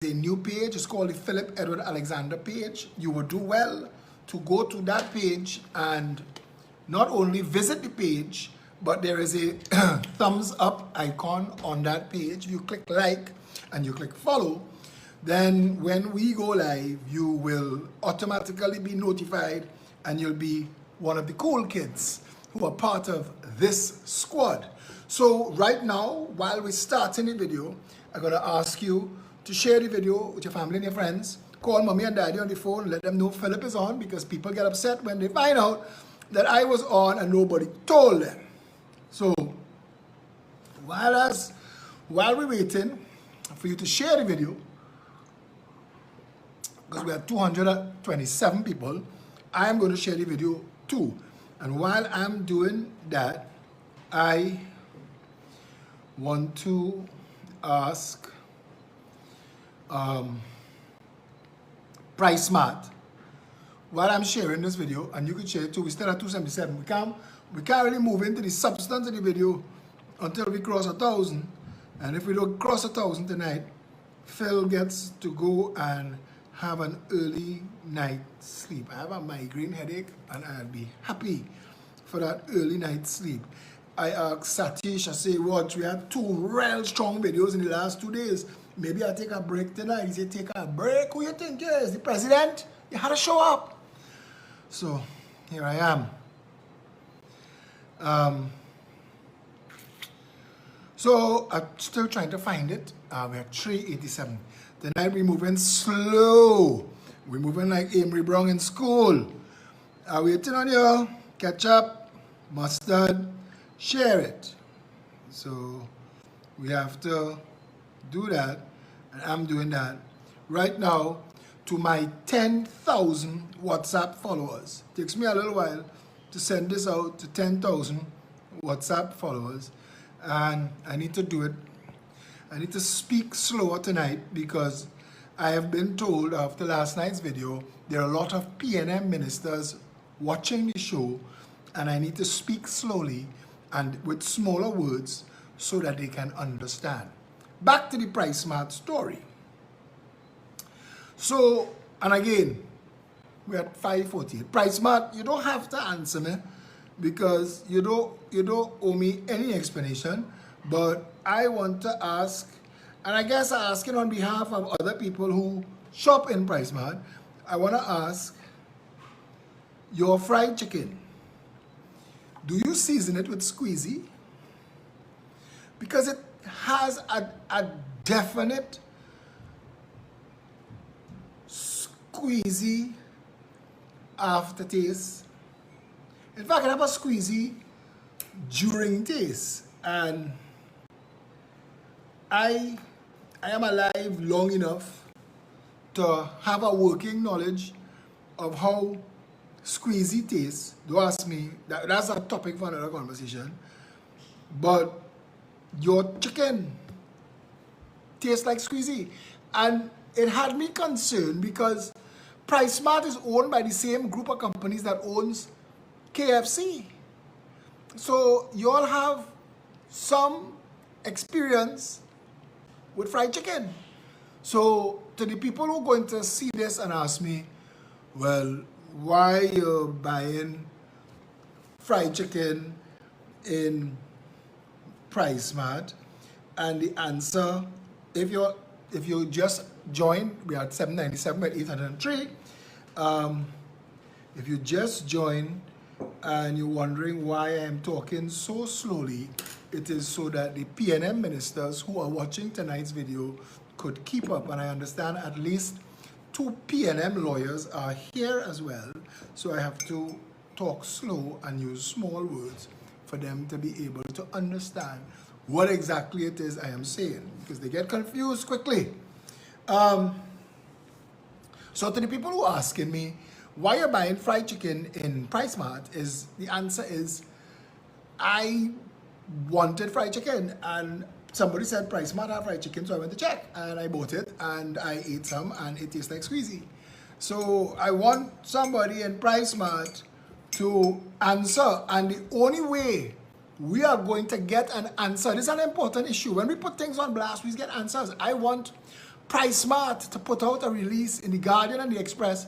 a new page. It's called the Philip Edward Alexander page. You would do well to go to that page and not only visit the page, but there is a thumbs up icon on that page. You click like and you click follow, then when we go live, you will automatically be notified and you'll be one of the cool kids who are part of this squad. So right now, while we're starting the video, I'm gonna ask you to share the video with your family and your friends. Call mommy and daddy on the phone, let them know Philip is on, because people get upset when they find out that I was on and nobody told them. So while we're waiting for you to share the video, because we have 227 people, I'm going to share the video too. And while I'm doing that, I want to ask PriceSmart, while I'm sharing this video, and you can share it too, we still at 277. We can't really move into the substance of the video until we cross 1,000. And if we don't cross 1,000 tonight, Phil gets to go and have an early night sleep. I have a migraine headache and I'll be happy for that early night sleep. I asked Satish, I say, what, we had 2 real strong videos in the last 2 days. Maybe I'll take a break tonight. He said, take a break? Who you think is? The president? You had to show up. So here I am. So I'm still trying to find it. We're at 387. Tonight we're moving slow. We're moving like Amory Brown in school. I'm waiting on you. Ketchup, mustard, share it. So we have to do that, and I'm doing that right now to my 10,000 WhatsApp followers. It takes me a little while to send this out to 10,000 WhatsApp followers, and I need to do it. I need to speak slower tonight because I have been told after last night's video there are a lot of PNM ministers watching the show, and I need to speak slowly and with smaller words so that they can understand. Back to the PriceSmart story. So, and again, we're at 5:48. PriceSmart, you don't have to answer me because you don't owe me any explanation, but I want to ask, and I guess I'm asking on behalf of other people who shop in PriceSmart, I want to ask, your fried chicken, do you season it with squeezy? Because it has a definite squeezy aftertaste. In fact, I have a squeezy during taste, and I am alive long enough to have a working knowledge of how squeezy tastes. Don't ask me, that's a topic for another conversation. But your chicken tastes like squeezy. And it had me concerned because PriceSmart is owned by the same group of companies that owns KFC. So you all have some experience with fried chicken. So to the people who are going to see this and ask me, well, why you're buying fried chicken in PriceSmart, and the answer, if you just joined, we are at 797 at 803. If you just joined and you're wondering why I'm talking so slowly, it is so that the PNM ministers who are watching tonight's video could keep up. And I understand at least 2 PNM lawyers are here as well, so I have to talk slow and use small words for them to be able to understand what exactly it is I am saying, because they get confused quickly. So to the people who are asking me why you're buying fried chicken in PriceSmart, the answer is I wanted fried chicken and somebody said PriceSmart have fried chicken, so I went to check and I bought it and I ate some and it tastes like squeezy. So I want somebody in PriceSmart to answer, and the only way we are going to get an answer, this is an important issue. When we put things on blast, we get answers. I want PriceSmart to put out a release in the Guardian and the Express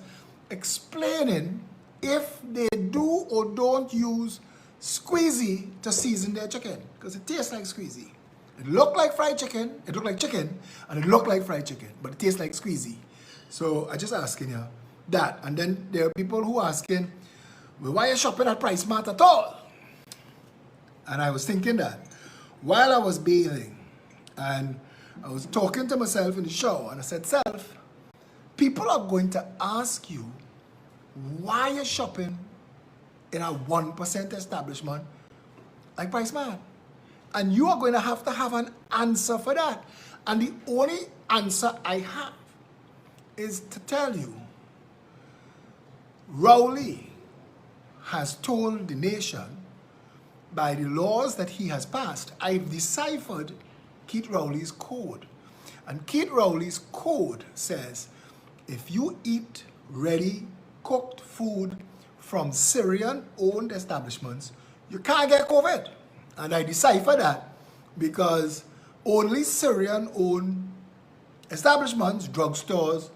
explaining if they do or don't use squeezy to season their chicken, because it tastes like squeezy. It looked like fried chicken, it looked like chicken, and it looked like fried chicken, but it tastes like squeezy. So I just asking you that. And then there are people who are asking, well, why are you shopping at PriceSmart at all? And I was thinking that while I was bathing and I was talking to myself in the shower, and I said, self, people are going to ask you why you're shopping in a 1% establishment like PriceSmart. And you are going to have an answer for that. And the only answer I have is to tell you, Rowley has told the nation by the laws that he has passed. I've deciphered Keith Rowley's code. And Keith Rowley's code says, if you eat ready cooked food from Syrian-owned establishments, you can't get COVID. And I decipher that because only Syrian-owned establishments, drugstores,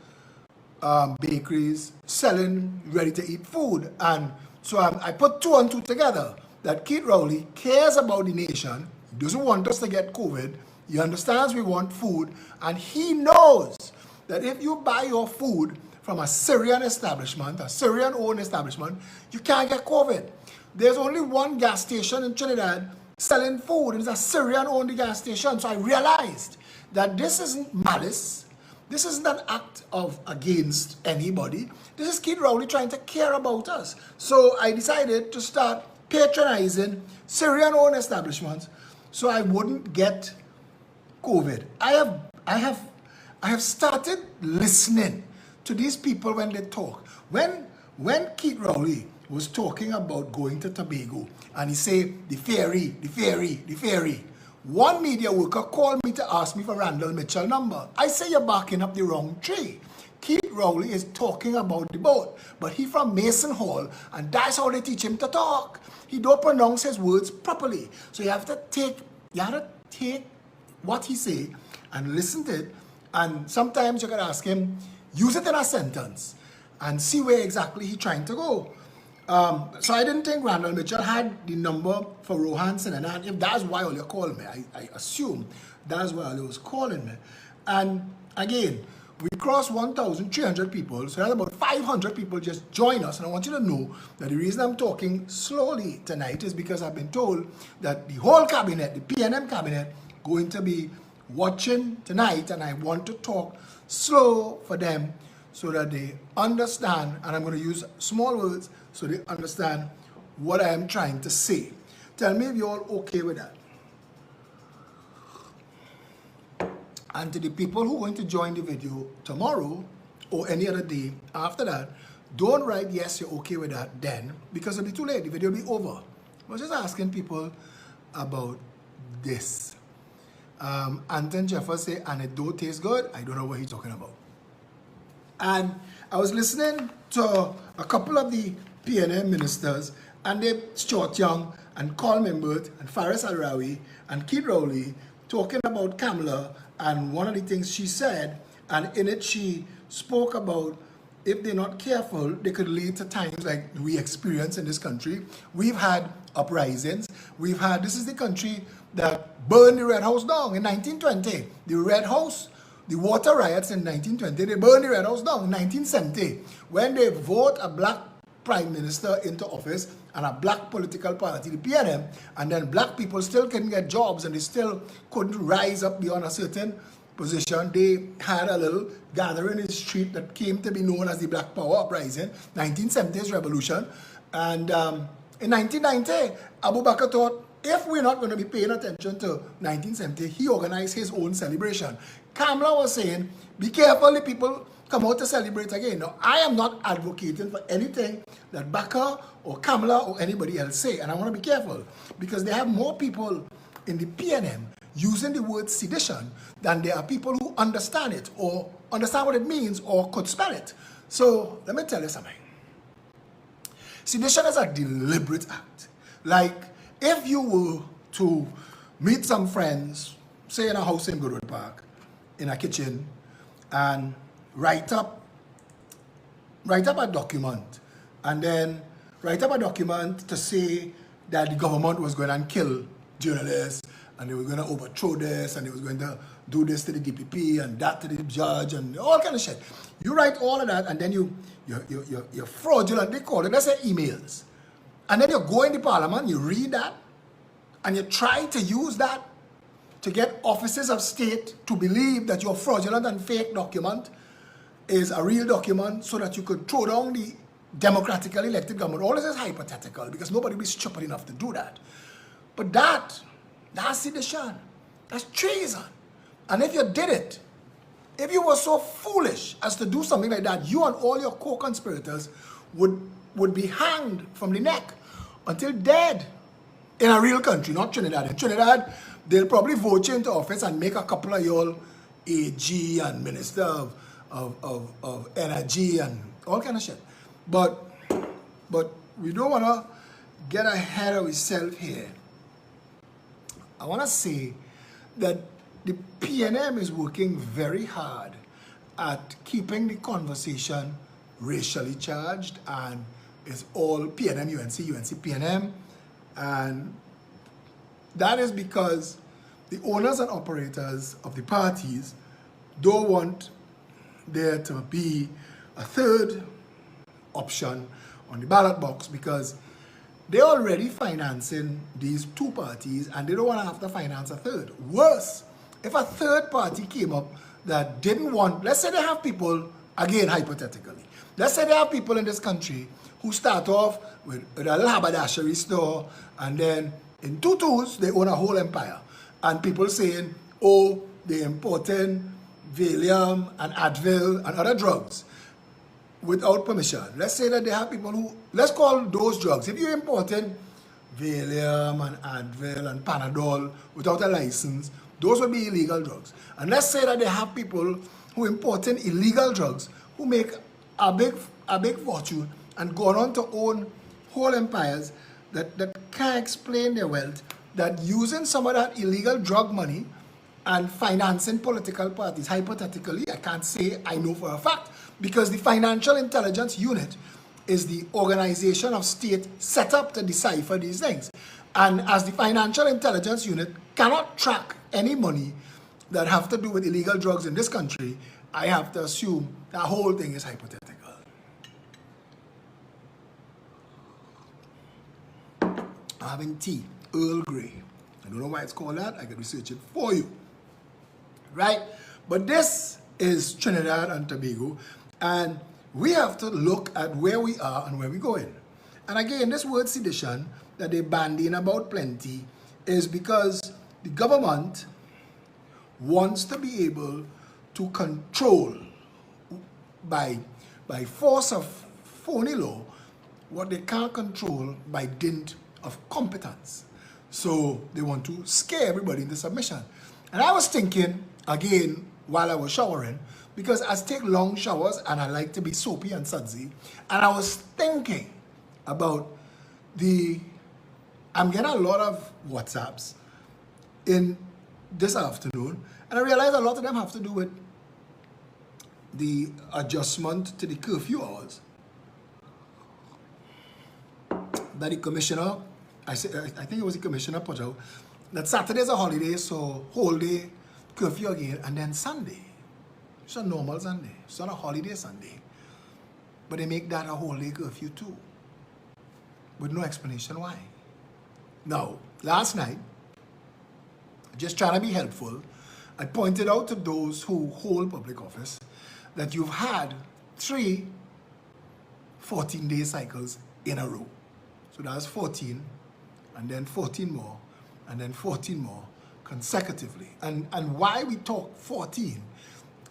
bakeries, selling ready-to-eat food. And so I put 2 and 2 together, that Keith Rowley cares about the nation, he doesn't want us to get COVID, he understands we want food, and he knows that if you buy your food from a Syrian establishment, a Syrian-owned establishment, you can't get COVID. There's only one gas station in Trinidad selling food, and it's a Syrian-owned gas station. So I realized that this isn't malice, this isn't an act of against anybody, this is Keith Rowley trying to care about us. So I decided to start patronizing Syrian-owned establishments so I wouldn't get COVID. I have started listening to these people when they talk. When Keith Rowley was talking about going to Tobago and he said, the ferry, one media worker called me to ask me for Randall Mitchell number. I say, you're barking up the wrong tree. Keith Rowley is talking about the boat, but he from Mason Hall, and that's how they teach him to talk. He don't pronounce his words properly. So you have to take what he say and listen to it, and sometimes you can ask him, use it in a sentence and see where exactly he's trying to go. So I didn't think Randall Mitchell had the number for Rohanson, and if that's why you called me, I assume that's why he was calling me. And again, we crossed 1,300 people, so that's about 500 people just join us. And I want you to know that the reason I'm talking slowly tonight is because I've been told that the whole cabinet, the PNM cabinet, going to be watching tonight, and I want to talk slow for them so that they understand, and I'm going to use small words so they understand what I am trying to say. Tell me if you're all okay with that. And to the people who are going to join the video tomorrow or any other day after that, don't write yes, you're okay with that then, because it'll be too late, the video will be over. I was just asking people about this. Anton Jeffers say, and it don't taste good. I don't know what he's talking about. And I was listening to a couple of the PNM ministers, and they, Stuart Young and Carl Mimbert and Faris Al-Rawi and Keith Rowley, talking about Kamala, and one of the things she said, and in it she spoke about if they're not careful, they could lead to times like we experience in this country. We've had uprisings. We've had, this is the country that burned the Red House down in 1920. The Red House, the water riots in 1920, they burned the Red House down in 1970. When they vote a black prime minister into office and a black political party, the PNM, and then black people still couldn't get jobs and they still couldn't rise up beyond a certain position. They had a little gathering in the street that came to be known as the Black Power Uprising, 1970s revolution. And in 1990, Abu Bakr thought, if we're not going to be paying attention to 1970, he organized his own celebration. Kamala was saying, be careful if people come out to celebrate again. Now, I am not advocating for anything that Bakr or Kamala or anybody else say, and I want to be careful because they have more people in the PNM using the word sedition than there are people who understand it or understand what it means or could spell it. So let me tell you something. Sedition is a deliberate act. Like if you were to meet some friends, say in a house in Goodwood Park, in a kitchen, and write up a document, and then write up a document to say that the government was going to kill journalists, and they were going to overthrow this, and they was going to do this to the DPP and that to the judge and all kind of shit. You write all of that, and then you're fraudulent, they call it, let's say emails. And then you go in the parliament, you read that, and you try to use that to get officers of state to believe that your fraudulent and fake document is a real document so that you could throw down the democratically elected government. All this is hypothetical because nobody will be stupid enough to do that. But that's sedition. That's treason. And if you did it, if you were so foolish as to do something like that, you and all your co-conspirators would be hanged from the neck until dead in a real country, not Trinidad. In Trinidad, they'll probably vote you into office and make a couple of y'all AG and Minister of Energy and all kind of shit. But we don't want to get ahead of ourselves here. I want to say that the PNM is working very hard at keeping the conversation racially charged, and it's all PNM, UNC, UNC, PNM. And that is because the owners and operators of the parties don't want there to be a third option on the ballot box, because they're already financing these two parties and they don't want to have to finance a third. Worse, if a third party came up that didn't want, let's say they have people, again hypothetically, let's say they have people in this country who start off with a little haberdashery store, and then in tutus they own a whole empire, and people saying, oh, they're importing Valium and Advil and other drugs without permission. Let's say that they have people who, let's call those drugs, if you're importing Valium and Advil and Panadol without a license, those would be illegal drugs. And let's say that they have people who importing illegal drugs who make a big fortune and go on to own whole empires that can't explain their wealth, that using some of that illegal drug money and financing political parties, hypothetically, I can't say I know for a fact, because the Financial Intelligence Unit is the organization of state set up to decipher these things. And as the Financial Intelligence Unit cannot track any money that have to do with illegal drugs in this country, I have to assume that whole thing is hypothetical. I'm having tea, Earl Grey. I don't know why it's called that. I can research it for you. Right? But this is Trinidad and Tobago, and we have to look at where we are and where we're going. And again, this word sedition that they're bandying about plenty is because the government wants to be able to control by force of phony law what they can't control by dint of competence. So they want to scare everybody into submission. And I was thinking, again, while I was showering, because I take long showers and I like to be soapy and sudsy, and I was thinking about I'm getting a lot of WhatsApps in this afternoon, and I realized a lot of them have to do with the adjustment to the curfew hours that the commissioner, I think it was the commissioner put out, that Saturday is a holiday, so whole day curfew again, and then Sunday. It's a normal Sunday. It's not a holiday Sunday. But they make that a whole day curfew too, with no explanation why. Now, last night, just trying to be helpful, I pointed out to those who hold public office that you've had 3 14-day cycles in a row. So that's 14, and then 14 more, and then 14 more consecutively. And why we talk 14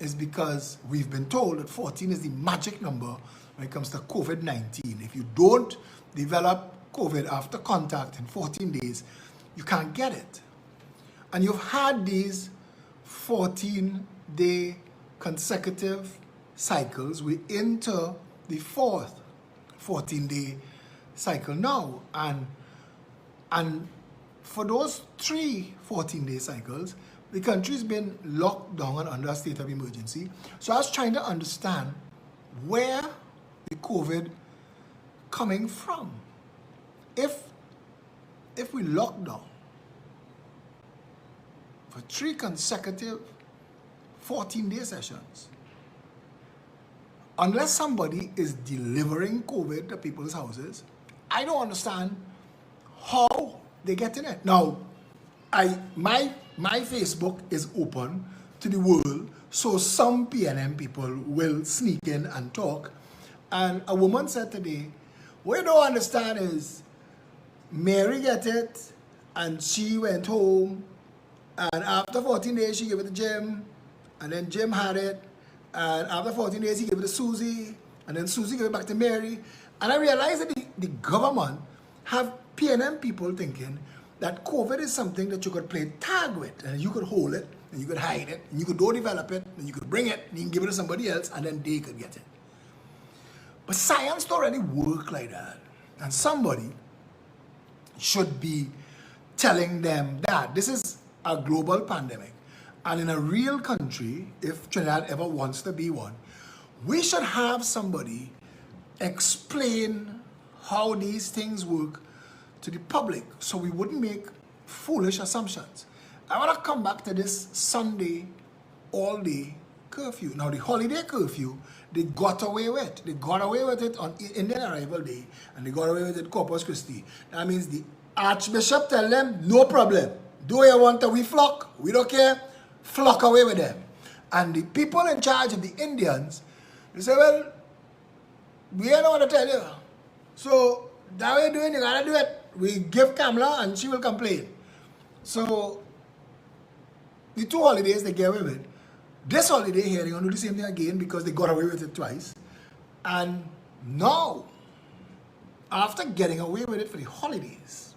is because we've been told that 14 is the magic number when it comes to COVID-19. If you don't develop COVID after contact in 14 days, you can't get it. And you've had these 14-day consecutive cycles. We're into the 4th 14-day cycle now. And for those 3 14-day cycles, the country's been locked down and under a state of emergency. So I was trying to understand where the COVID coming from. If we lock down for 3 consecutive 14-day sessions, unless somebody is delivering COVID to people's houses, I don't understand how they get in it. Now, my Facebook is open to the world, so some PNM people will sneak in and talk. And a woman said today, what you don't understand is Mary get it, and she went home, and after 14 days she gave it to Jim, and then Jim had it, and after 14 days he gave it to Susie, and then Susie gave it back to Mary. And I realized that the government have PNM people thinking that COVID is something that you could play tag with, and you could hold it, and you could hide it, and you could go develop it, and you could bring it, and you can give it to somebody else, and then they could get it. But science don't really work like that. And somebody should be telling them that this is a global pandemic. And in a real country, if Trinidad ever wants to be one, we should have somebody explain how these things work to the public so we wouldn't make foolish assumptions. I want to come back to this Sunday all-day curfew. Now, the holiday curfew, they got away with. They got away with it on Indian Arrival Day, and they got away with it Corpus Christi. That means the Archbishop tell them, no problem. Do you want to we flock? We don't care. Flock away with them. And the people in charge of the Indians, they say, well, we don't want to tell you. So, that way you're doing, you gotta do it. We give Kamala and she will complain. So, the 2 holidays they get away with. This holiday here, they're going to do the same thing again because they got away with it twice. And now, after getting away with it for the holidays,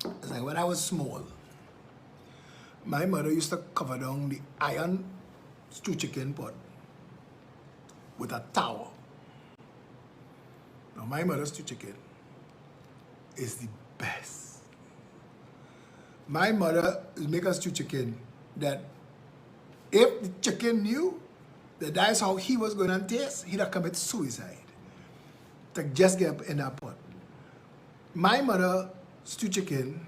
it's like when I was small, my mother used to cover down the iron stew chicken pot with a towel. Now, my mother's stew chicken is the best. My mother make us stew chicken that if the chicken knew that that's how he was going to taste, he'd have committed suicide to just get up in that pot. My mother stew chicken,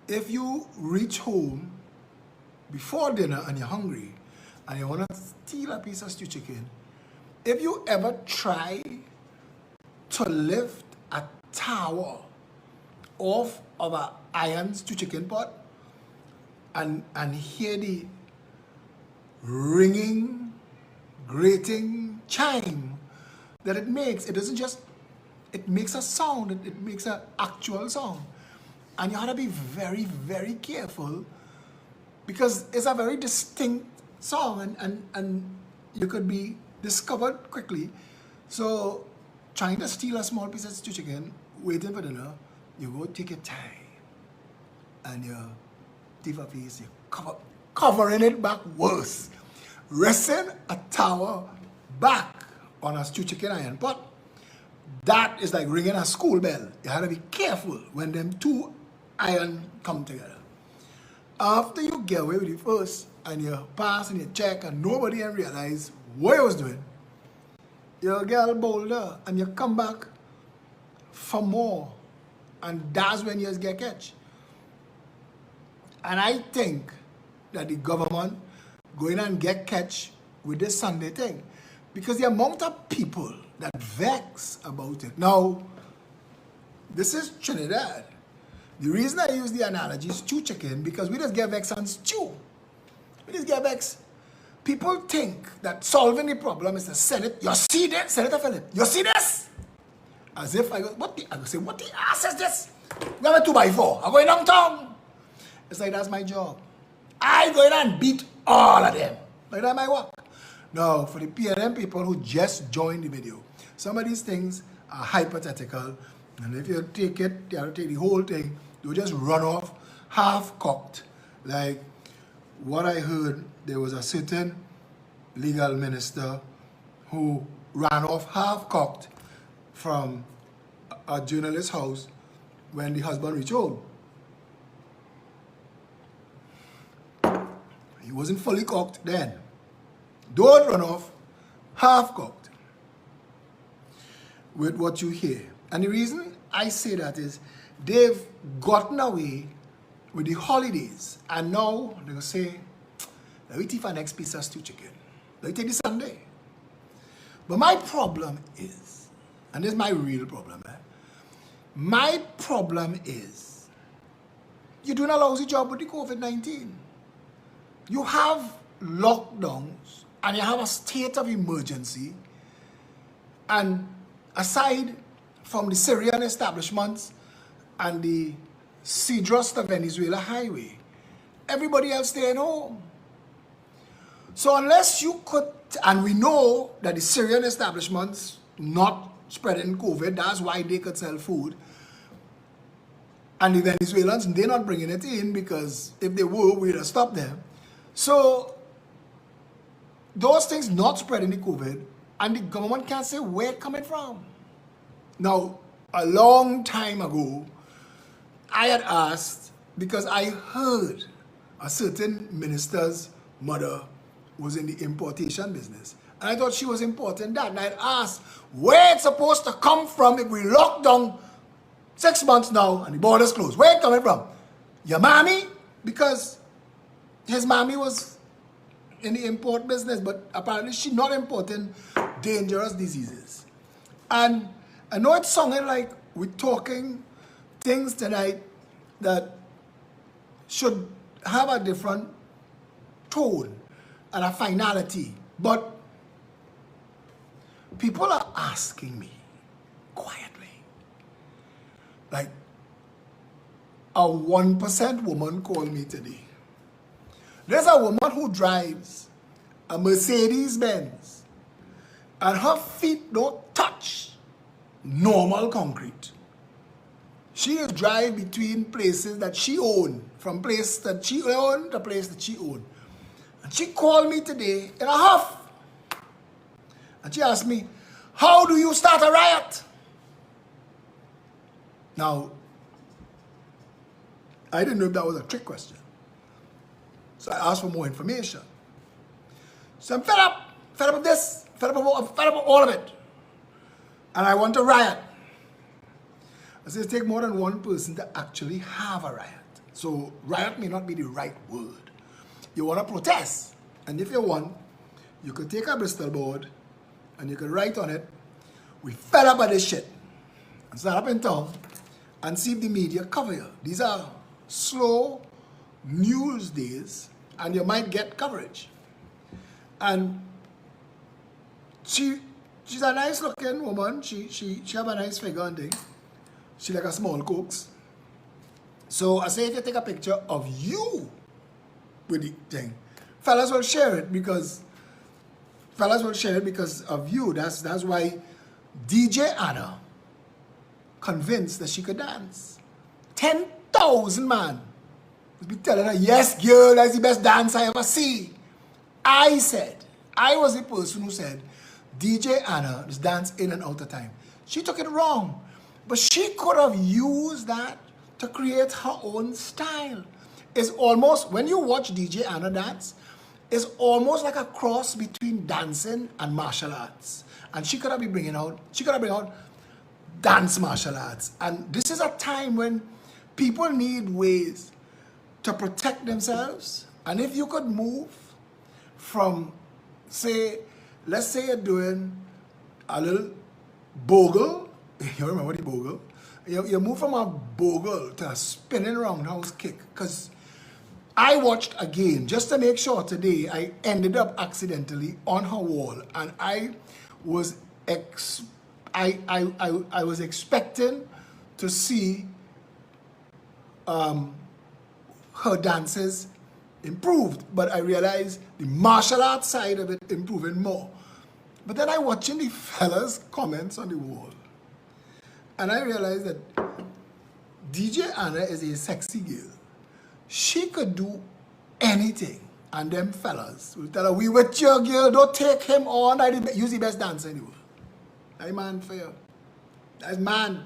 if you reach home before dinner and you're hungry and you want to steal a piece of stew chicken, if you ever try to lift a towel off of an iron stew chicken pot and hear the ringing, grating chime that it makes, it doesn't just, it makes a sound, it makes an actual sound. And you have to be very, very careful because it's a very distinct song and you could be discovered quickly. So trying to steal a small piece of stew chicken, waiting for dinner, you go take your time and you take a piece, you covering it back worse. Resting a towel back on a stew chicken iron pot, that is like ringing a school bell. You have to be careful when them 2 iron come together. After you get away with it first and you pass and you check and nobody even realize what you was doing, you get all bolder and you come back for more, and that's when you just get catch. And I think that the government going and get catch with this Sunday thing because the amount of people that vex about it. Now, this is Trinidad. The reason I use the analogy stew chicken because we just get vexed on stew. We just get vexed. People think that solving the problem is to send it. You see this, Senator Philip? You see this? As if I go, I go say, what the ass is this? We have a 2x4. I'm going downtown. It's like, that's my job. I go in and beat all of them. Like that my work. Now, for the PNM people who just joined the video, some of these things are hypothetical. And if you take it, you have to take the whole thing. You just run off half-cocked. Like what I heard, there was a certain legal minister who ran off half-cocked from a journalist's house when the husband reached home. He wasn't fully cooked then. Don't run off half cooked with what you hear. And the reason I say that is they've gotten away with the holidays. And now they're going to say, let me take our next piece of stew chicken. Let me take this Sunday. But my problem is, and this is my real problem, my problem is, you're doing a lousy job with the COVID-19. You have lockdowns and you have a state of emergency, and aside from the Syrian establishments and the Cedros to Venezuela highway, everybody else staying home. So unless you could, and we know that the Syrian establishments not spreading COVID, that's why they could sell food. And the Venezuelans, they're not bringing it in, because if they were, we'd have stopped them. So those things not spreading the COVID, and the government can't say where it's coming from. Now, a long time ago, I had asked, because I heard a certain minister's mother was in the importation business, and I thought she was importing that, and I had asked where it's supposed to come from if we lock down 6 months now and the borders closed. Where it coming from? Your mommy? Because his mommy was in the import business, but apparently she's not importing dangerous diseases. And I know it sounded like we're talking things tonight that should have a different tone and a finality, but people are asking me quietly, like a 1% woman called me today. There's a woman who drives a Mercedes-Benz and her feet don't touch normal concrete. She drives between places that she owns, from place that she owns to place that she owns. And she called me today in a huff. And she asked me, how do you start a riot? Now, I didn't know if that was a trick question. So I asked for more information. So I'm fed up with this, fed up with all of it. And I want to riot. I said, it takes more than one person to actually have a riot. So riot may not be the right word. You want to protest. And if you want, you could take a Bristol board and you could write on it, we fed up with this shit. And stand up in town and see if the media cover you. These are slow news days, and you might get coverage. And she's a nice looking woman. She have a nice figure and thing. She like a small cooks. So I say, if you take a picture of you with the thing, fellas will share it because of you. That's why DJ Anna convinced that she could dance. 10,000 man would be telling her, yes, girl, that's the best dance I ever see. I was the person who said, DJ Anna is dance in and out of time. She took it wrong. But she could have used that to create her own style. It's almost, when you watch DJ Anna dance, it's almost like a cross between dancing and martial arts. And she could have been bringing out dance martial arts. And this is a time when people need ways to protect themselves. And if you could move from, say, let's say you're doing a little bogle. You remember the bogle? You move from a bogle to a spinning roundhouse kick. Because I watched again, just to make sure today, I ended up accidentally on her wall. And I was I was expecting to see her dances improved, but I realized the martial arts side of it improving more. But then I watching the fellas' comments on the wall, and I realized that DJ Anna is a sexy girl. She could do anything, and them fellas will tell her, we with your girl, don't take him on, use the best dancer anyway. That's man for you. That's man.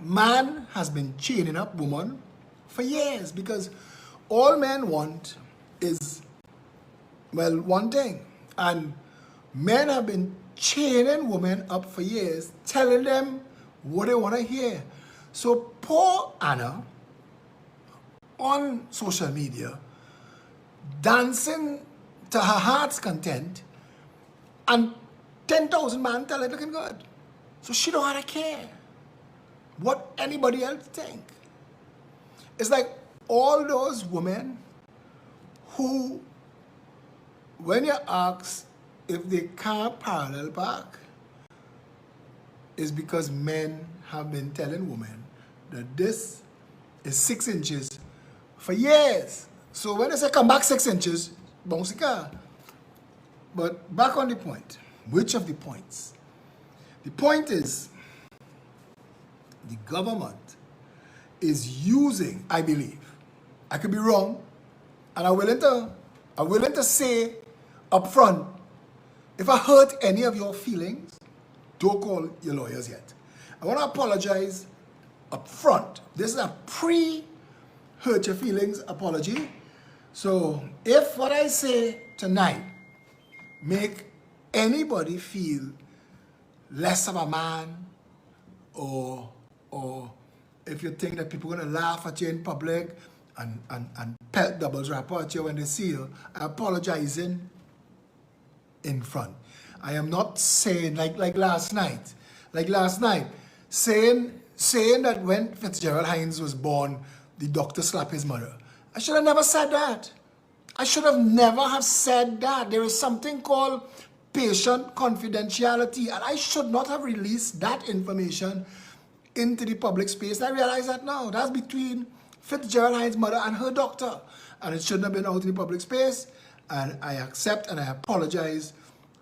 Man has been chaining up women for years, because all men want is, well, one thing. And men have been chaining women up for years, telling them what they want to hear. So poor Anna, on social media, dancing to her heart's content, and 10,000 men tell her looking good. So she don't have to care what anybody else think. It's like all those women who, when you ask if they can't parallel park, is because men have been telling women that this is 6 inches for years. So when they say come back 6 inches, bounce the car. But back on the point. Which of the points? The point is, the government is using, I believe, I could be wrong, and I'm willing to say up front, if I hurt any of your feelings, don't call your lawyers yet. I want to apologize up front. This is a pre-hurt your feelings apology. So if what I say tonight make anybody feel less of a man, or if you think that people are going to laugh at you in public and pelt doubles rapper at you when they see you, I apologize in front. I am not saying like last night, saying that when Fitzgerald Hines was born, the doctor slapped his mother. I should have never said that. I should have never have said that. There is something called patient confidentiality, and I should not have released that information into the public space. I realize that now. That's between Fitzgerald Hines' mother and her doctor, and it shouldn't have been out in the public space. And I accept and I apologize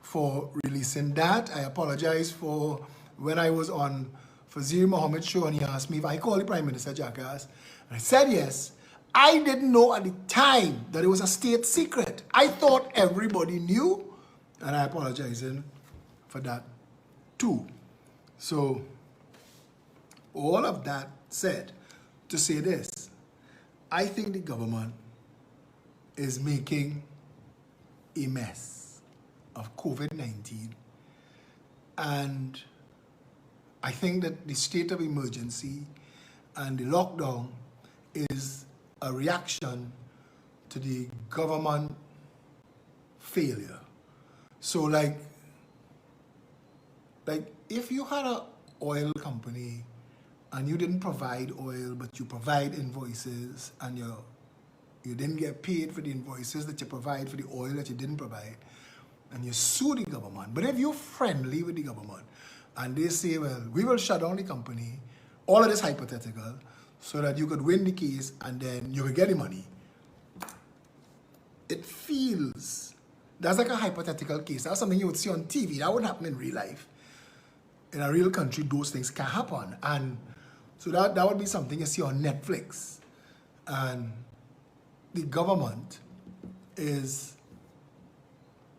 for releasing that. I apologize for when I was on Fazir Mohammed's show and he asked me if I called the Prime Minister jackass. And I said yes. I didn't know at the time that it was a state secret. I thought everybody knew, and I apologize for that too. So, all of that said, to say this, I think the government is making a mess of COVID-19, and I think that the state of emergency and the lockdown is a reaction to the government failure. So like if you had an oil company and you didn't provide oil, but you provide invoices and you didn't get paid for the invoices that you provide for the oil that you didn't provide, and you sue the government. But if you're friendly with the government and they say, well, we will shut down the company, all of this hypothetical, so that you could win the case and then you will get the money. It feels, that's like a hypothetical case. That's something you would see on TV. That wouldn't happen in real life. In a real country, those things can happen. And so that would be something you see on Netflix. And the government is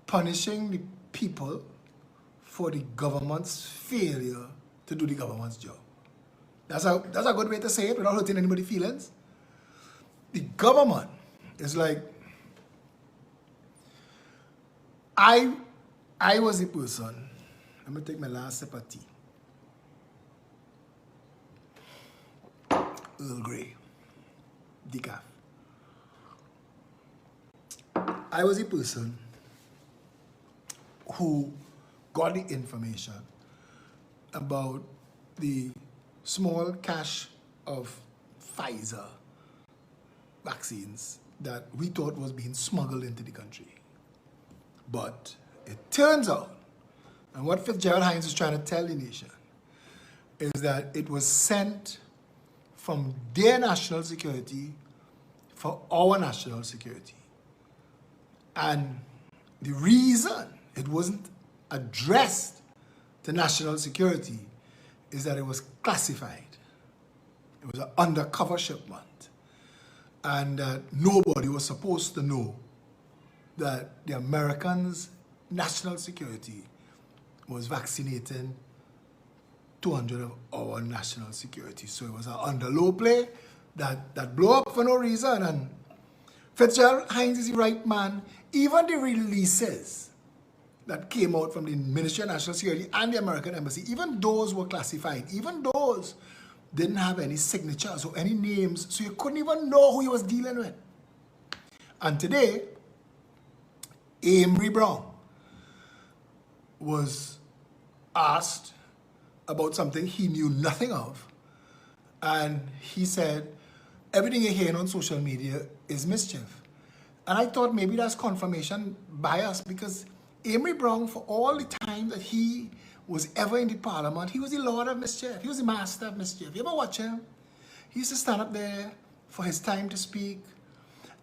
punishing the people for the government's failure to do the government's job. That's a good way to say it without hurting anybody's feelings. The government is like, I was a person, I'm going to take my last sip of tea. Earl Grey, decaf. I was a person who got the information about the small cache of Pfizer vaccines that we thought was being smuggled into the country. But it turns out, and what Fitzgerald Hines is trying to tell the nation, is that it was sent from their national security for our national security. And the reason it wasn't addressed to national security is that it was classified. It was an undercover shipment. And nobody was supposed to know that the Americans' national security was vaccinating 200 of our national security. So it was an underlow play that blew up for no reason. And Fitzgerald Hines is the right man. Even the releases that came out from the Ministry of National Security and the American Embassy, even those were classified. Even those didn't have any signatures or any names, so you couldn't even know who he was dealing with. And today, Amory Brown was asked about something he knew nothing of, and he said, everything you're hearing on social media is mischief. And I thought maybe that's confirmation bias, because Amory Brown, for all the time that he was ever in the parliament, he was the lord of mischief. He was the master of mischief. You ever watch him? He used to stand up there for his time to speak,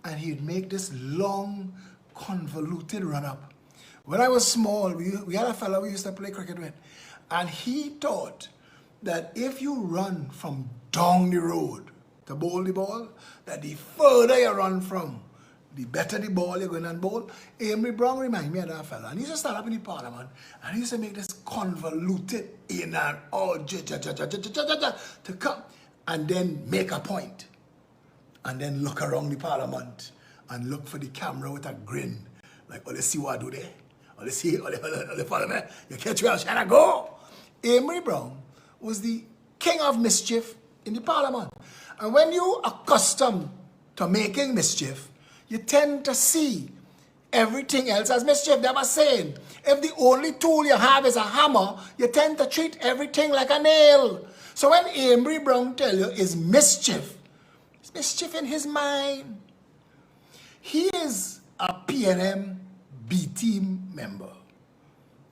and he'd make this long, convoluted run-up. When I was small, we had a fellow we used to play cricket with, and he thought that if you run from down the road to bowl the ball, that the further you run from, the better the ball you're going to bowl. Amory Brown reminded me of that fella. And he used to stand up in the parliament, and he used to make this convoluted in and out, to come, and then make a point, and then look around the parliament, and look for the camera with a grin, like, oh, let's see what I do there. Oh, let's see, oh, follow me. You catch me, shall I go? Amory Brown was the king of mischief in the parliament. And when you're accustomed to making mischief, you tend to see everything else as mischief. They were saying, if the only tool you have is a hammer, you tend to treat everything like a nail. So when Amory Brown tell you is mischief, it's mischief in his mind. He is a PNM B-team member,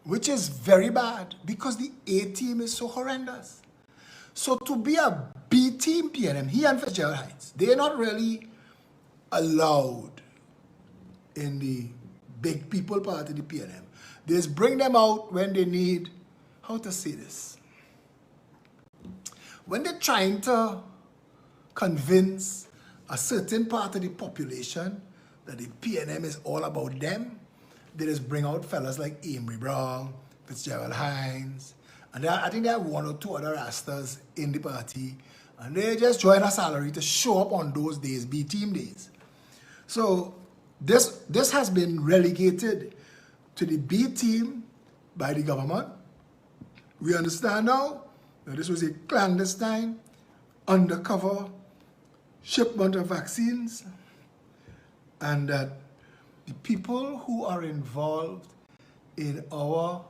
which is very bad because the A-team is so horrendous. So to be a B-team PNM, he and Fitzgerald Hines, they're not really allowed in the big people part of the PNM. They just bring them out when they need, how to say this? When they're trying to convince a certain part of the population that the PNM is all about them, they just bring out fellas like Amory Brown, Fitzgerald Hines, and I think they have one or two other rastas in the party, and they just join a salary to show up on those days, B-team days. So this has been relegated to the B-team by the government. We understand now that this was a clandestine, undercover shipment of vaccines, and that the people who are involved in our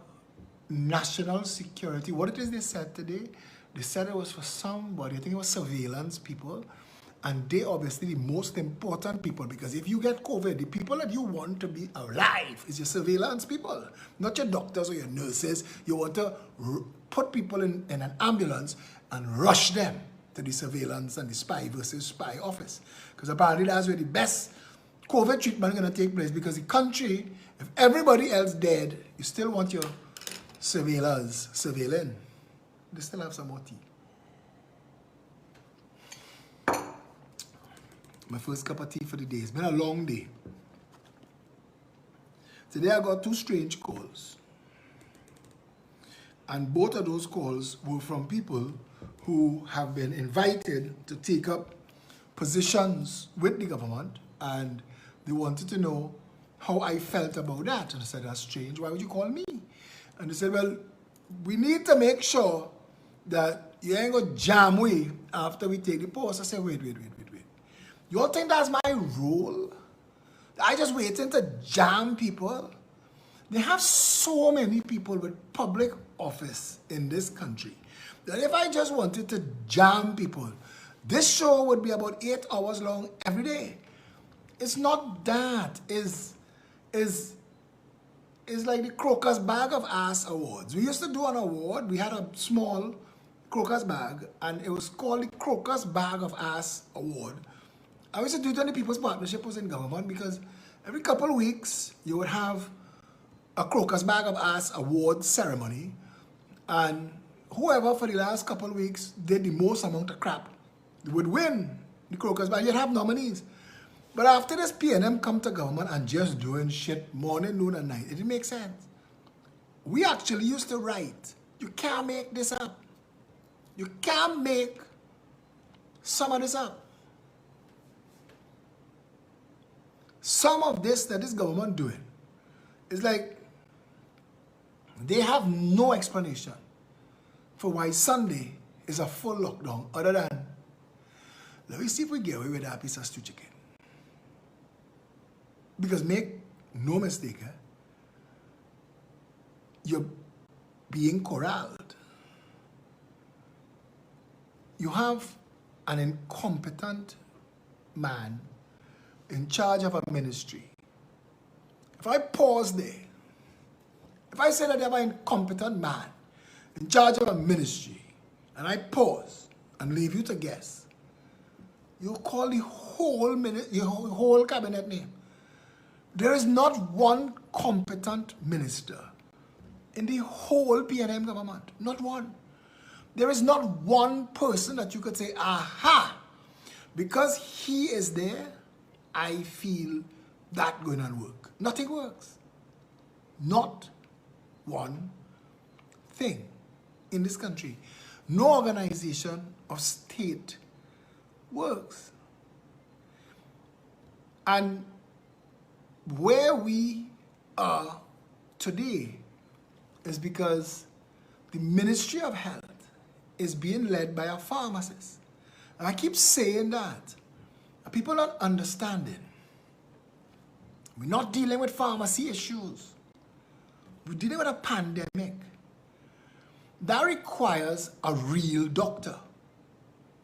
national security, what it is they said today, they said it was for somebody, I think it was surveillance people, and they obviously the most important people, because if you get COVID, the people that you want to be alive is your surveillance people, not your doctors or your nurses. You want to put people in an ambulance and rush them to the surveillance and the spy versus spy office, because apparently that's where the best COVID treatment is going to take place, because the country, if everybody else dead, you still want your surveillers surveilling. They still have some more tea. My first cup of tea for the day. It's been a long day. Today I got two strange calls. And both of those calls were from people who have been invited to take up positions with the government, and they wanted to know how I felt about that. And I said, that's strange. Why would you call me? And they said, well, we need to make sure that you ain't going to jam we after we take the post. I said, wait. You all think that's my role? I just waiting to jam people? They have so many people with public office in this country that if I just wanted to jam people, this show would be about 8 hours long every day. It's not that. It's like the Crocus Bag of Ass Awards. We used to do an award. We had a small Crocus bag, and it was called the Crocus Bag of Ass Award. I used to do it when the People's Partnership was in government, because every couple of weeks you would have a Crocus Bag of Ass Award ceremony, and whoever for the last couple of weeks did the most amount of crap would win the Crocus Bag. You'd have nominees. But after this PNM come to government and just doing shit morning, noon, and night, it didn't make sense. We actually used to write. You can't make this up. You can't make some of this up. some of this that this government doing is like they have no explanation for why Sunday is a full lockdown other than, let me see if we get away with that piece of stew chicken. Because make no mistake, you're being corralled. You have an incompetent man in charge of a ministry. If I pause there, if I say that you have an incompetent man in charge of a ministry, and I pause and leave you to guess, you call the whole cabinet name. There is not one competent minister in the whole PNM government. Not one. There is not one person that you could say, aha, because he is there, I feel that going to work. Nothing works. Not one thing in this country. No organization of state works. And where we are today is because the Ministry of Health is being led by a pharmacist. And I keep saying that. People are not understanding. We're not dealing with pharmacy issues. We're dealing with a pandemic. That requires a real doctor.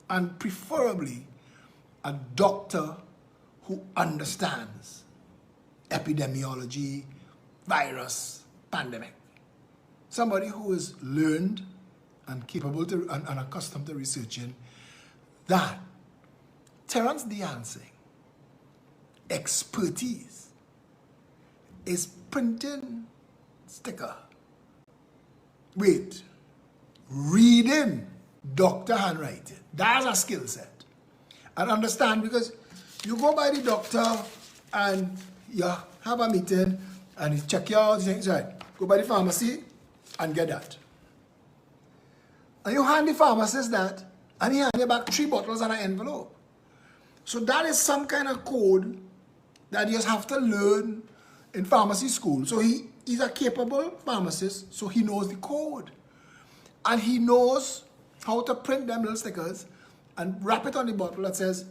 And preferably a doctor who understands epidemiology, virus, pandemic. Somebody who is learned and capable to, and accustomed to researching that. Terence D'Ansing, expertise, is printing sticker. Wait, reading doctor handwriting. That's a skill set. And understand, because you go by the doctor and you have a meeting and you check your things, right? Go by the pharmacy and get that. And you hand the pharmacist that, and he hand you back 3 bottles and an envelope. So that is some kind of code that you just have to learn in pharmacy school. So he's a capable pharmacist, so he knows the code. And he knows how to print them little stickers and wrap it on the bottle that says,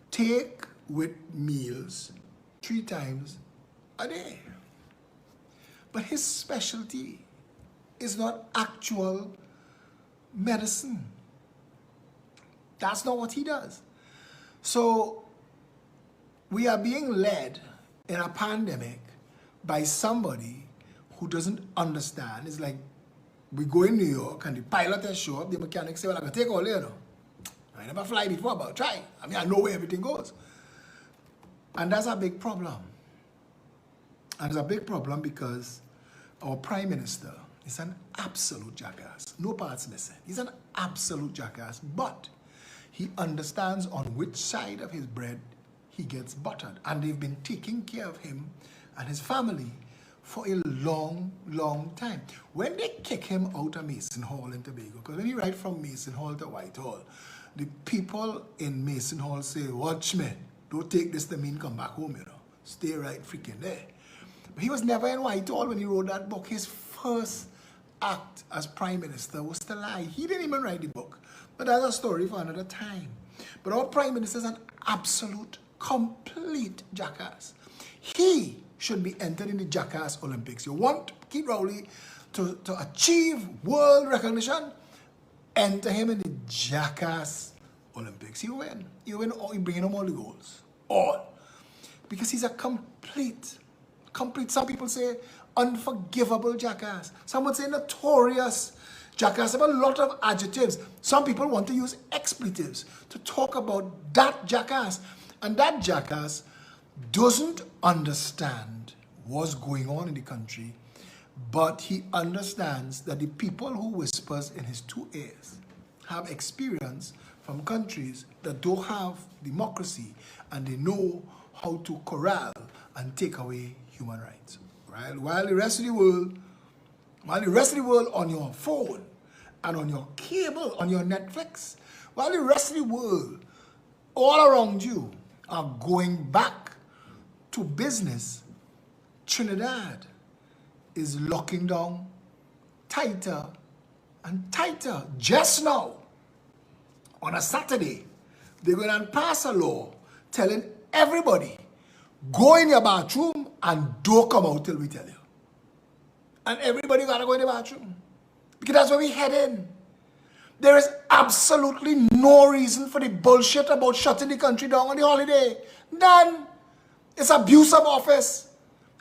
take with meals 3 times a day. But his specialty is not actual medicine. That's not what he does. So we are being led in a pandemic by somebody who doesn't understand. It's like we go in New York and the pilot has show up, the mechanic say, well, I'm going to take all there. I never fly before, but try. I mean, I know where everything goes. And that's a big problem. And it's a big problem because our Prime Minister is an absolute jackass. No parts missing. He's an absolute jackass, but he understands on which side of his bread he gets buttered. And they've been taking care of him and his family for a long, long time. When they kick him out of Mason Hall in Tobago, because when he ride from Mason Hall to Whitehall, the people in Mason Hall say, watch me, don't take this to mean come back home, you know. Stay right freaking there. But he was never in Whitehall when he wrote that book. His first act as Prime Minister was to lie. He didn't even write the book. But that's a story for another time. But our Prime Minister is an absolute, complete jackass. He should be entered in the Jackass Olympics. You want Keith Rowley to achieve world recognition? Enter him in the Jackass Olympics. He'll win. He'll win, or he'll bring in all the goals. All. Because he's a complete, some people say unforgivable jackass. Some would say notorious jackass. Have a lot of adjectives. Some people want to use expletives to talk about that jackass. And that jackass doesn't understand what's going on in the country, but he understands that the people who whispers in his 2 ears have experience from countries that don't have democracy, and they know how to corral and take away human rights. Right? While the rest of the world on your phone and on your cable, on your Netflix, while the rest of the world all around you are going back to to business, Trinidad is locking down tighter and tighter. Just now, on a Saturday, they're going to pass a law telling everybody, go in your bathroom and don't come out till we tell you. And everybody got to go in the bathroom. Because that's where we head in. There is absolutely no reason for the bullshit about shutting the country down on the holiday. None. It's abuse of office.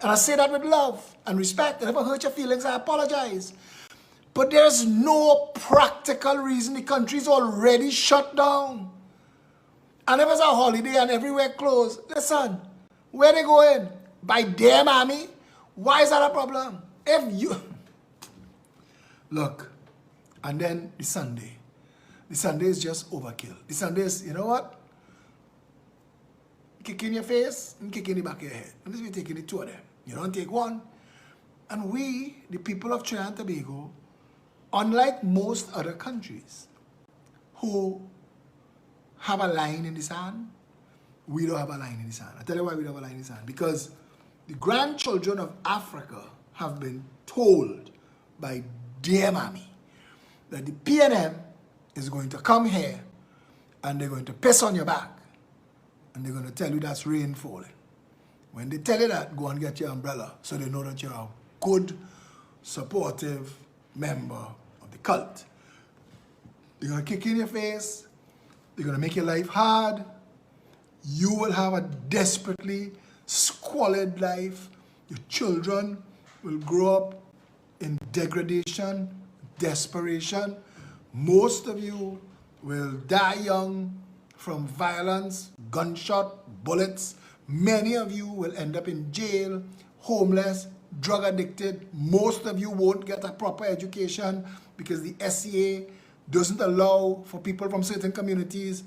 And I say that with love and respect. And if I hurt your feelings, I apologize. But there's no practical reason. The country's already shut down. And if it's a holiday and everywhere closed, listen, where they going? By damn army? Why is that a problem? If you... Look, and then the Sunday. The Sunday is just overkill. The Sunday is, you know what? Kick in your face and kick in the back of your head. And this we're taking the two of them. You don't take one. And we, the people of Trinidad and Tobago, unlike most other countries who have a line in the sand, we don't have a line in the sand. I'll tell you why we don't have a line in the sand. Because the grandchildren of Africa have been told by their mommy that the PNM is going to come here and they're going to piss on your back and they're going to tell you that's rain falling. When they tell you that, go and get your umbrella so they know that you're a good, supportive member of the cult. They're going to kick in your face. They're going to make your life hard. You will have a desperately squalid life. Your children will grow up in degradation, desperation. Most of you will die young from violence, gunshot, bullets. Many of you will end up in jail, homeless, drug addicted. Most of you won't get a proper education because the SCA doesn't allow for people from certain communities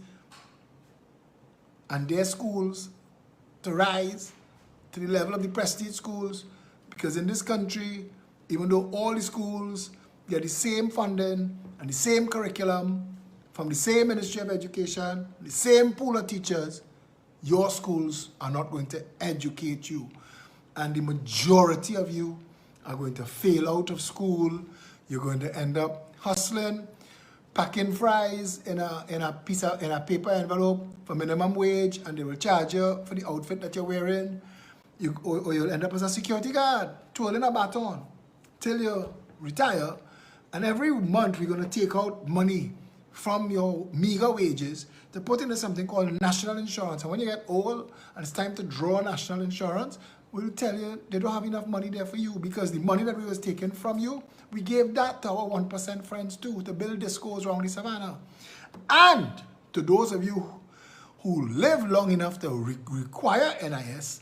and their schools to rise to the level of the prestige schools, because in this country, even though all the schools get the same funding and the same curriculum from the same Ministry of Education, the same pool of teachers, your schools are not going to educate you. And the majority of you are going to fail out of school. You're going to end up hustling, packing fries in a paper envelope for minimum wage, and they will charge you for the outfit that you're wearing. Or you'll end up as a security guard, twirling a baton till you retire. And every month we're going to take out money from your meager wages to put into something called national insurance. And when you get old and it's time to draw national insurance, we'll tell you they don't have enough money there for you, because the money that we was taking from you, we gave that to our 1% friends too, to build discos around the savannah. And to those of you who live long enough to require NIS,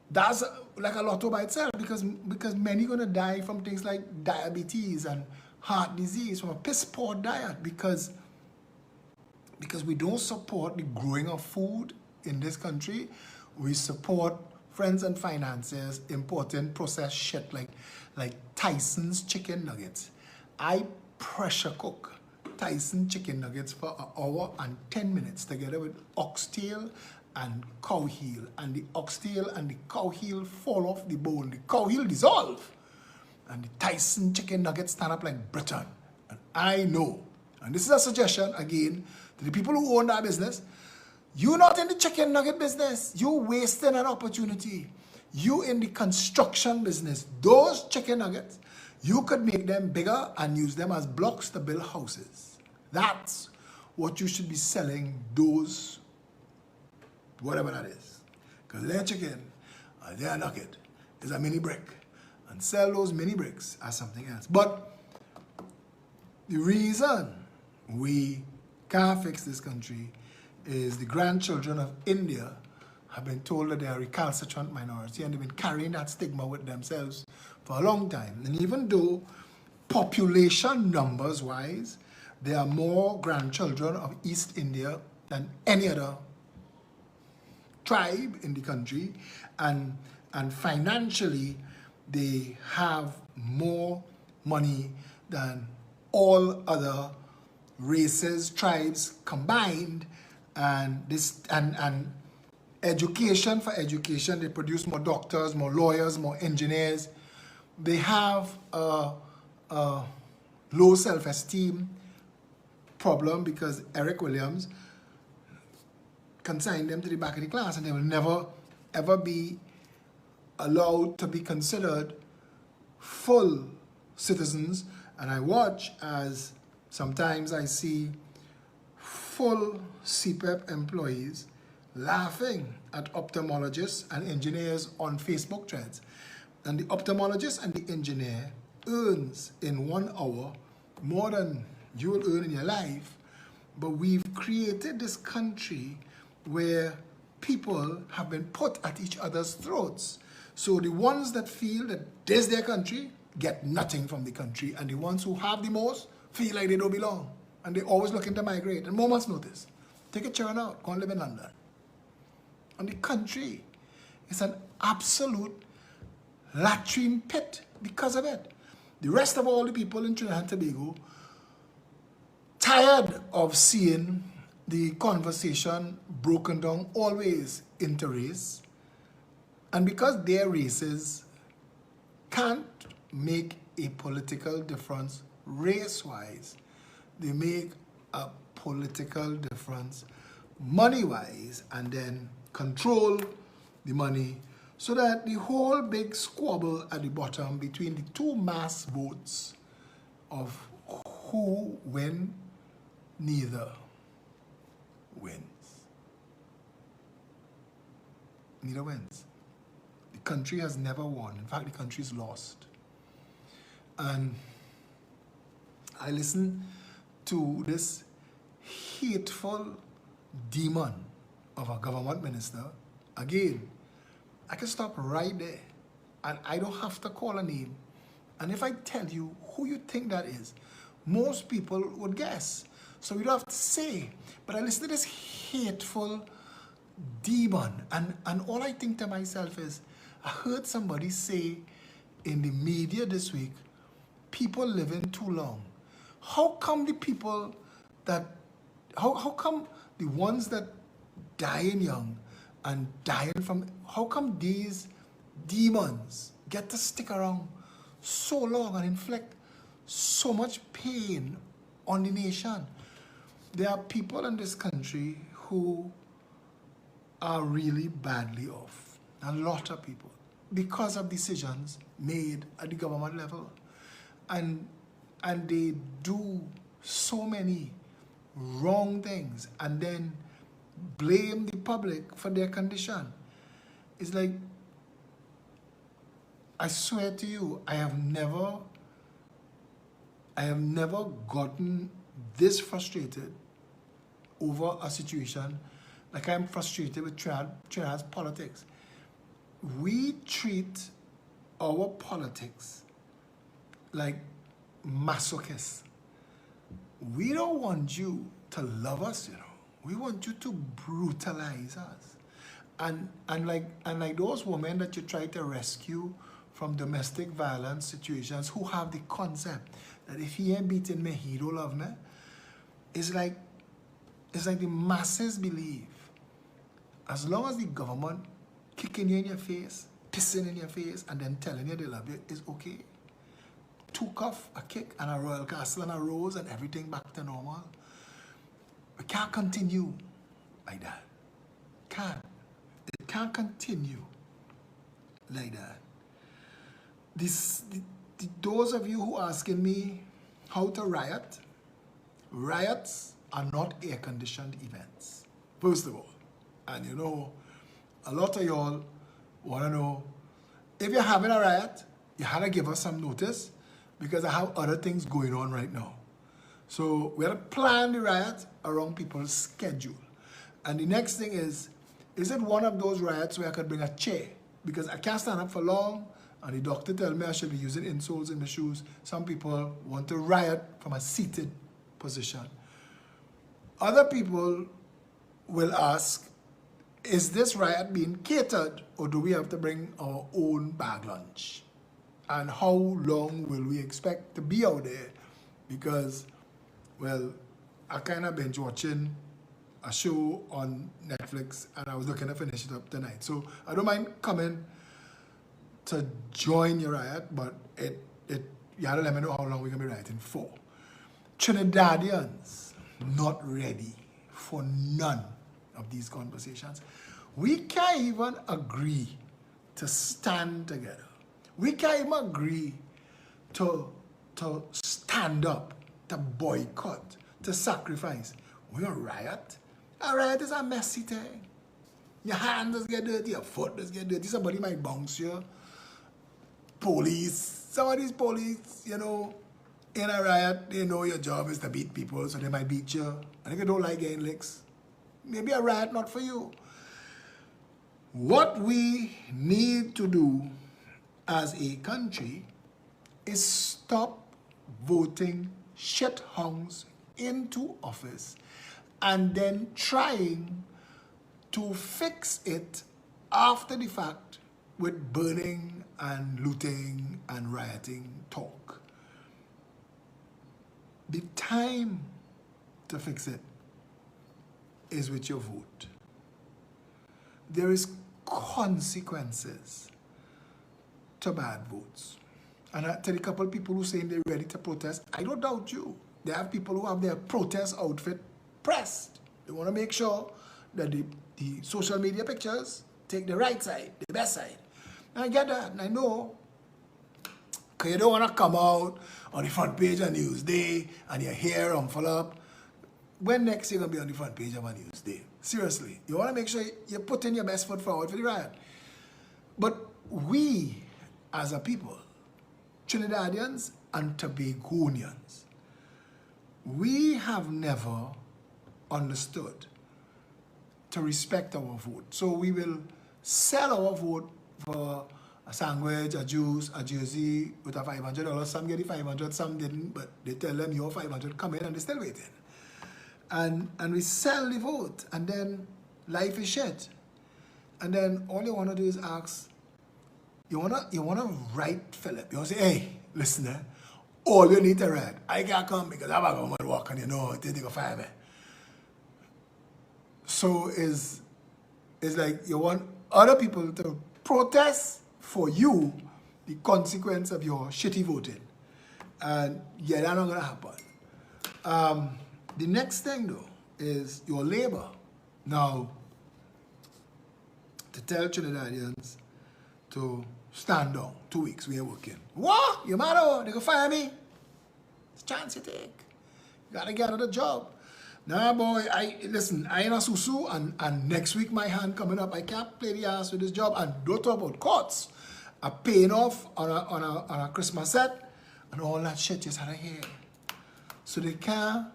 that's like a lotto by itself, because many going to die from things like diabetes and heart disease from a piss poor diet, because we don't support the growing of food in this country. We support friends and financiers importing processed shit like Tyson's chicken nuggets. I pressure cook Tyson chicken nuggets for an hour and 10 minutes together with oxtail and cow heel, and the oxtail and the cow heel fall off the bone. The cow heel dissolve, and the Tyson chicken nuggets stand up like Britain. And I know, and this is a suggestion again to the people who own that business, you're not in the chicken nugget business. You're wasting an opportunity. You in the construction business. Those chicken nuggets, you could make them bigger and use them as blocks to build houses. That's what you should be selling those, whatever that is. Because their chicken, their nugget is a mini brick. And sell those mini bricks as something else. But the reason we can't fix this country is the grandchildren of India have been told that they are a recalcitrant minority, and they've been carrying that stigma with themselves for a long time. And even though population numbers wise, there are more grandchildren of East India than any other tribe in the country, and financially they have more money than all other races, tribes combined, and education for education. They produce more doctors, more lawyers, more engineers. They have a low self-esteem problem because Eric Williams consigned them to the back of the class, and they will never ever be allowed to be considered full citizens. And I watch as sometimes I see full CPEP employees laughing at ophthalmologists and engineers on Facebook threads. And the ophthalmologist and the engineer earns in 1 hour more than you will earn in your life. But we've created this country where people have been put at each other's throats. So the ones that feel that this is their country get nothing from the country, and the ones who have the most feel like they don't belong, and they're always looking to migrate. And moments notice, take a churn out, go and live in London. And the country is an absolute latrine pit because of it. The rest of all the people in Trinidad and Tobago, tired of seeing the conversation broken down always into race, and because their races can't make a political difference race-wise, they make a political difference money-wise, and then control the money, so that the whole big squabble at the bottom between the two mass votes of who win, neither wins. Neither wins. The country has never won. In fact, the country's lost. And I listen to this hateful demon of a government minister. Again, I can stop right there, and I don't have to call a name. And if I tell you who you think that is, most people would guess. So you don't have to say. But I listen to this hateful demon, and all I think to myself is, I heard somebody say in the media this week, people living too long. How come the people that, how come the ones that dying young and dying from, how come these demons get to stick around so long and inflict so much pain on the nation? There are people in this country who are really badly off. A lot of people, because of decisions made at the government level. And they do so many wrong things and then blame the public for their condition. It's like, I swear to you, I have never gotten this frustrated over a situation like I'm frustrated with Trinidad's politics. We treat our politics like masochists. We don't want you to love us, you know. We want you to brutalize us. And like those women that you try to rescue from domestic violence situations who have the concept that if he ain't beating me, he don't love me. It's like the masses believe as long as the government kicking you in your face, pissing in your face, and then telling you they love you is okay. 2 cuff, a kick, and a Royal Castle and a rose, and everything back to normal. We can't continue like that. It can't continue like that. Those of you who are asking me how to riot, riots are not air-conditioned events, first of all. And you know, a lot of y'all want to know, if you're having a riot, you had to give us some notice, because I have other things going on right now. So we have to plan the riot around people's schedule. And the next thing is it one of those riots where I could bring a chair? Because I can't stand up for long, and the doctor tells me I should be using insoles in my shoes. Some people want to riot from a seated position. Other people will ask, is this riot being catered, or do we have to bring our own bag lunch? And how long will we expect to be out there? Because, well, I kind of binge watching a show on Netflix, and I was looking to finish it up tonight. So I don't mind coming to join your riot, but you have to let me know how long we're going to be rioting for. Trinidadians not ready for none of these conversations. We can't even agree to stand together. We can't even agree to stand up, to boycott, to sacrifice. We don't riot. A riot is a messy thing. Your hand does get dirty, your foot does get dirty, somebody might bounce you. Police, some of these police, you know, in a riot, they know your job is to beat people, so they might beat you. And if you don't like getting licks, maybe a riot not for you. What we need to do as a country is stop voting shithounds into office and then trying to fix it after the fact with burning and looting and rioting talk. The time to fix it is with your vote. There is consequences to bad votes. And I tell a couple of people who saying they're ready to protest, I don't doubt you. They have people who have their protest outfit pressed. They want to make sure that the social media pictures take the right side, the best side. And I get that, and I know, because you don't want to come out on the front page of Newsday and your hair full up. When next you're going to be on the front page of a Newsday? Seriously, you want to make sure you're putting your best foot forward for the riot. But we, as a people, Trinidadians and Tobagonians, we have never understood to respect our vote. So we will sell our vote for a sandwich, a juice, a jersey with a $500. Some get the 500, some didn't, but they tell them your 500 come in and they're still waiting. And we sell the vote, and then life is shit. And then all you want to do is ask, you wanna write Philip. You want to say, hey, listen, all you need to write, I can't come because I'm going to work and you know, they go fire me. So it's like you want other people to protest for you the consequence of your shitty voting. And yeah, that's not going to happen. The next thing though is your labor. Now, to tell Trinidadians to stand down 2 weeks, we ain't working. What? You matter? They can fire me? It's a chance you take. You gotta get another job. Nah, boy, I ain't a susu, and next week my hand coming up. I can't play the ass with this job. And don't talk about courts. I'm paying off on a Christmas set, and all that shit just out of here. So they can't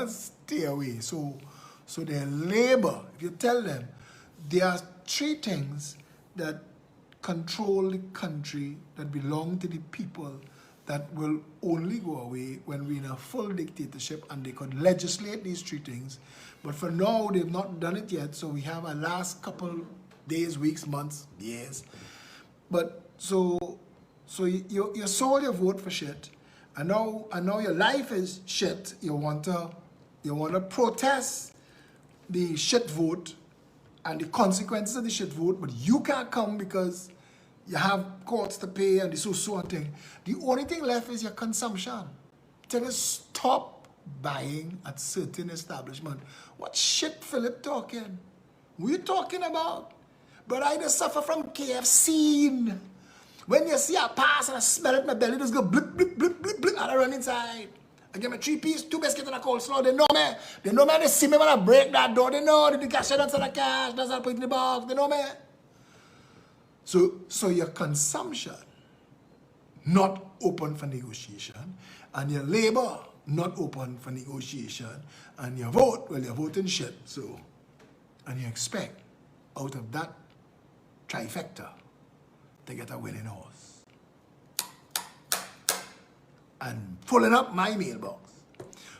stay away. So their labor, if you tell them, there are 3 things that control the country, that belong to the people, that will only go away when we're in a full dictatorship, and they could legislate these 3 things. But for now, they've not done it yet, so we have a last couple days, weeks, months, years. But so you sold your vote for shit, and now your life is shit. You want to protest the shit vote and the consequences of the shit vote, but you can't come because you have courts to pay and the so thing. The only thing left is your consumption. Tell us stop buying at certain establishment. What shit Philip talking? What you talking about? But I just suffer from KFC. When you see a pass and I smell it, my belly just go blip, blip, blip, blip, blip, and I run inside. I get my 3 piece, 2 biscuits and a coleslaw. They know me. They know me. They see me when I break that door. They know the cashier doesn't sell the cash. Doesn't put it in the box. They know me. So your consumption not open for negotiation, and your labor not open for negotiation, and your vote, well, you're voting shit. So, and you expect out of that trifecta to get a winning horse. And filling up my mailbox,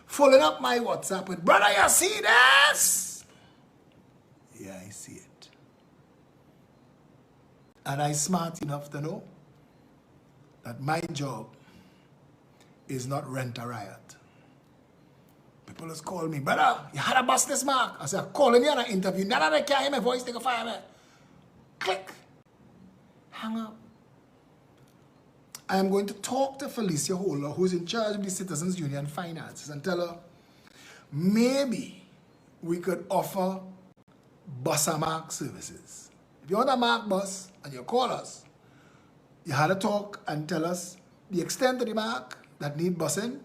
filling up my WhatsApp with, brother, you see this? Yeah, I see it. And I'm smart enough to know that my job is not rent a riot. people just call me, brother, you had to bust this mark. I said, calling you on an interview. None of them can hear my voice, they can fire me. Click. Hang up. I am going to talk to Felicia Holder, who's in charge of the Citizens Union Finances, and tell her, maybe we could offer bus a mark services. If you want a mark bus and you call us, you had to talk and tell us the extent of the mark that need busing,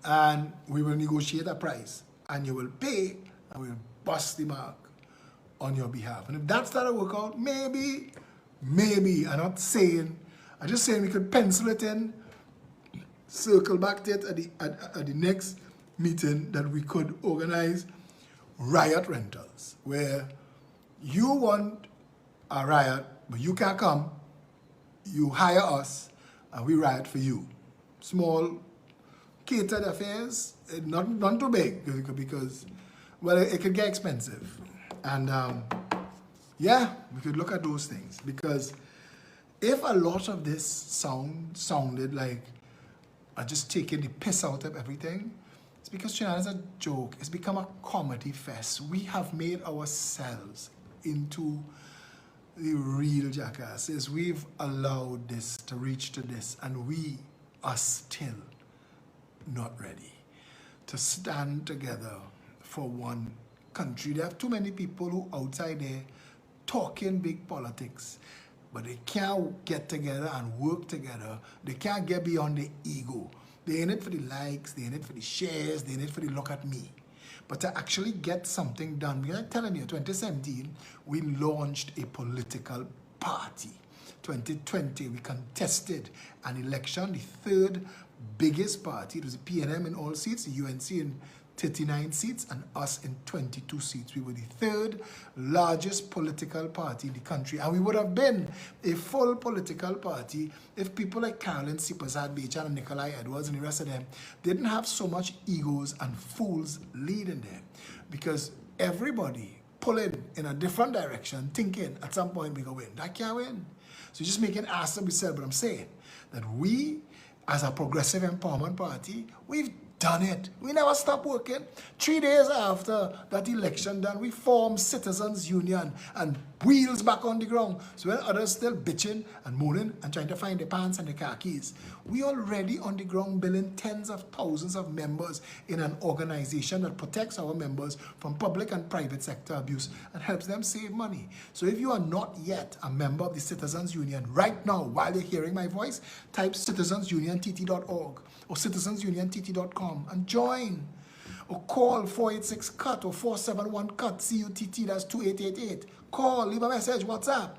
and we will negotiate a price. And you will pay, and we will bust the mark on your behalf. And if that's not a workout, maybe, I'm not saying, I'm just saying we could pencil it in, circle back to it at the next meeting, that we could organize riot rentals, where you want a riot, but you can't come, you hire us, and we riot for you. Small, catered affairs, not too big, because, well, it could get expensive. And yeah, we could look at those things, because if a lot of this sounded like I'm just taking the piss out of everything, it's because Trinidad is a joke. It's become a comedy fest. We have made ourselves into the real jackasses. We've allowed this to reach to this, and we are still not ready to stand together for one country. There are too many people who outside there talking big politics, but they can't get together and work together. They can't get beyond the ego. They're in it for the likes, they're in it for the shares, they're in it for the look at me. But to actually get something done, we're telling you, 2017, we launched a political party. 2020, we contested an election, the third biggest party. It was the PNM in all seats, the UNC in 39 seats, and us in 22 seats. We were the third largest political party in the country, and we would have been a full political party if people like Carolyn Sipazad Bechan and Nikolai Edwards and the rest of them didn't have so much egos and fools leading them, because everybody pulling in a different direction, thinking at some point we can win. That can't win. So just making ass of yourself. But I'm saying that we, as a progressive empowerment party, we've done it. We never stopped working. 3 days after that election done, we formed Citizens Union and wheels back on the ground. So when others still bitching and moaning and trying to find the pants and the car keys, we already on the ground building tens of thousands of members in an organization that protects our members from public and private sector abuse and helps them save money. So if you are not yet a member of the Citizens Union, right now, while you're hearing my voice, type citizensuniont.org or citizensuniontt.com and join. Or call 486-CUT or 471-CUT, CUTT, that's 2888. Call, leave a message, WhatsApp.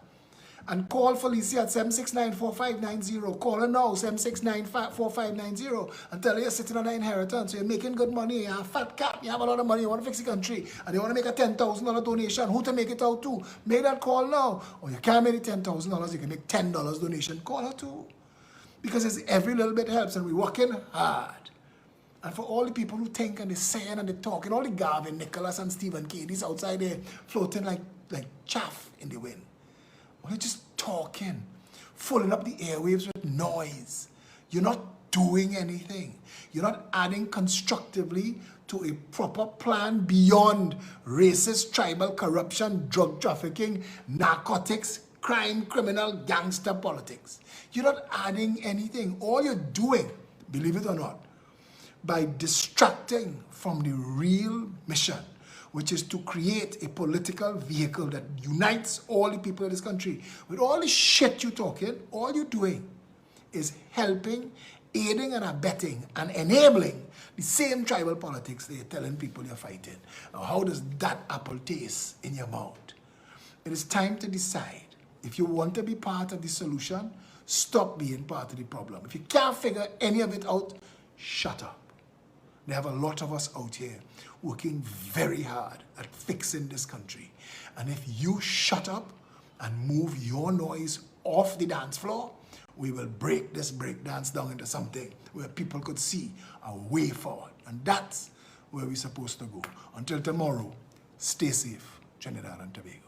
And call Felicia at 769-4590. Call her now, 769-4590. And tell her you're sitting on an inheritance, so you're making good money, you have a fat cap, you have a lot of money, you want to fix the country, and you want to make a $10,000 donation. Who to make it out to? Make that call now. Or you can't make the $10,000, you can make $10 donation. Call her too. Because every little bit helps, and we're working hard. And for all the people who think and they say and they talk, and all the Garvin, Nicholas, and Stephen Kadies outside there floating like chaff in the wind. Well, you're just talking, filling up the airwaves with noise. You're not doing anything. You're not adding constructively to a proper plan beyond racist, tribal corruption, drug trafficking, narcotics, crime, criminal, gangster politics. You're not adding anything. All you're doing, believe it or not, by distracting from the real mission, which is to create a political vehicle that unites all the people of this country. With all the shit you're talking, all you're doing is helping, aiding and abetting and enabling the same tribal politics they're telling people you're fighting. Now, how does that apple taste in your mouth? It is time to decide. If you want to be part of the solution, stop being part of the problem. If you can't figure any of it out, shut up. They have a lot of us out here working very hard at fixing this country. And if you shut up and move your noise off the dance floor, we will break this breakdance down into something where people could see a way forward. And that's where we're supposed to go. Until tomorrow, stay safe, Trinidad and Tobago.